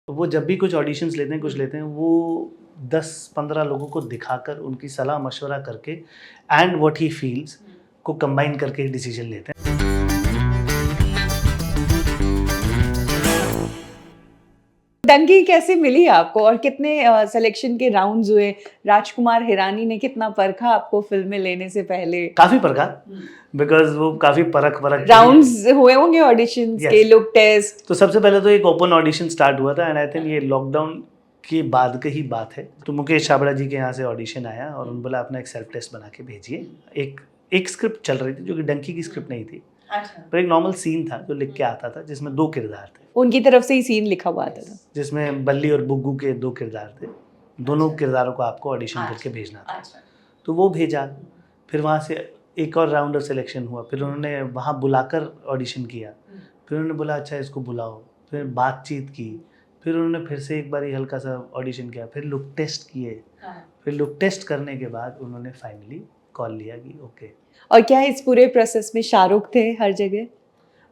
वो जब भी कुछ ऑडिशंस लेते हैं, कुछ लेते हैं, वो 10-15 लोगों को दिखाकर उनकी सलाह मशवरा करके एंड व्हाट ही फील्स को कंबाइन करके डिसीजन लेते हैं। डंकी कैसे मिली आपको और कितने सिलेक्शन के राउंड्स हुए? राजकुमार हिरानी ने कितना परखा आपको फिल्म में लेने से पहले? काफी परखा, बिकॉज वो काफी परख राउंड्स हुए होंगे ऑडिशंस के, लुक टेस्ट। तो सबसे पहले तो एक ओपन ऑडिशन स्टार्ट हुआ था एंड आई थिंक ये लॉकडाउन के बाद की ही बात है। तो मुकेश छाबड़ा जी के यहाँ से ऑडिशन आया और उन्होंने बोला अपना एक सेल्फ टेस्ट बना के भेजिए। एक स्क्रिप्ट चल रही थी जो कि डंकी की स्क्रिप्ट नहीं थी, पर एक नॉर्मल सीन था जो लिख के आता था जिसमें 2 किरदार थे। उनकी तरफ से ही सीन लिखा हुआ आता था जिसमें बल्ली और बुग्गू के 2 किरदार थे। दोनों किरदारों को आपको ऑडिशन करके भेजना था। तो वो भेजा, फिर वहाँ से एक और राउंड ऑफ सिलेक्शन हुआ, फिर उन्होंने वहाँ बुलाकर ऑडिशन किया, फिर उन्होंने बोला अच्छा इसको बुलाओ, फिर बातचीत की, फिर उन्होंने फिर से एक बार हल्का सा ऑडिशन किया, फिर लुक टेस्ट किए, फिर लुक टेस्ट करने के बाद उन्होंने फाइनली कॉल लिया कि ओके। और क्या इस पूरे प्रोसेस में शाहरुख थे हर जगह?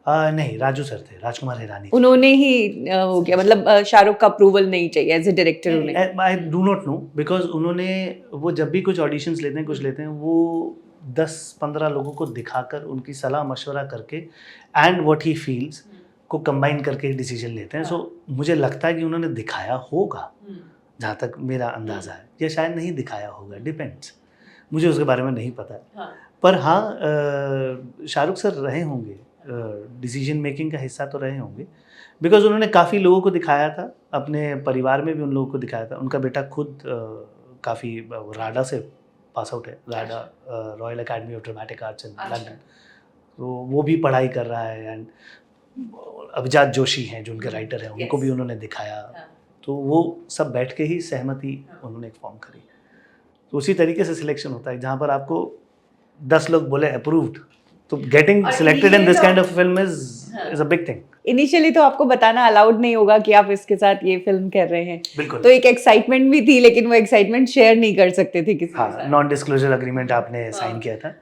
नहीं, राजू सर थे, राजकुमार हिरानी। उन्होंने ही हो गया, मतलब शाहरुख का अप्रूवल नहीं चाहिए एज ए डायरेक्टर उन्हें? I do not know, because उन्होंने वो जब भी कुछ ऑडिशंस लेते हैं, कुछ लेते हैं, वो 10-15 लोगों को दिखाकर उनकी सलाह मशवरा करके एंड व्हाट ही फील्स को कंबाइन करके डिसीजन लेते हैं। सो मुझे लगता है कि उन्होंने दिखाया होगा, जहाँ तक मेरा अंदाज़ा है, या शायद नहीं दिखाया होगा, डिपेंड्स, मुझे उसके बारे में नहीं पता है। पर हाँ, शाहरुख सर रहे होंगे, डिसीजन मेकिंग का हिस्सा तो रहे होंगे, बिकॉज उन्होंने काफ़ी लोगों को दिखाया था, अपने परिवार में भी उन लोगों को दिखाया था। उनका बेटा खुद काफ़ी राडा से पास आउट है, RADA Royal Academy of Dramatic Arts in London, तो वो भी पढ़ाई कर रहा है। एंड अभिजात जोशी हैं जो उनके राइटर हैं, उनको भी उन्होंने दिखाया। तो वो सब बैठ के ही सहमति उन्होंने एक फॉर्म करी। तो उसी तरीके से सिलेक्शन होता है, जहाँ पर आपको 10 लोग बोले अप्रूव्ड, तो getting selected in this kind of film is a big thing. Initially तो आपको बताना अलाउड नहीं होगा कि आप इसके साथ ये फिल्म कर रहे हैं। बिल्कुल। तो एक एक्साइटमेंट भी थी, लेकिन वो एक्साइटमेंट शेयर नहीं कर सकते थे किसी के साथ। नॉन डिस्क्लोजर एग्रीमेंट आपने साइन किया था।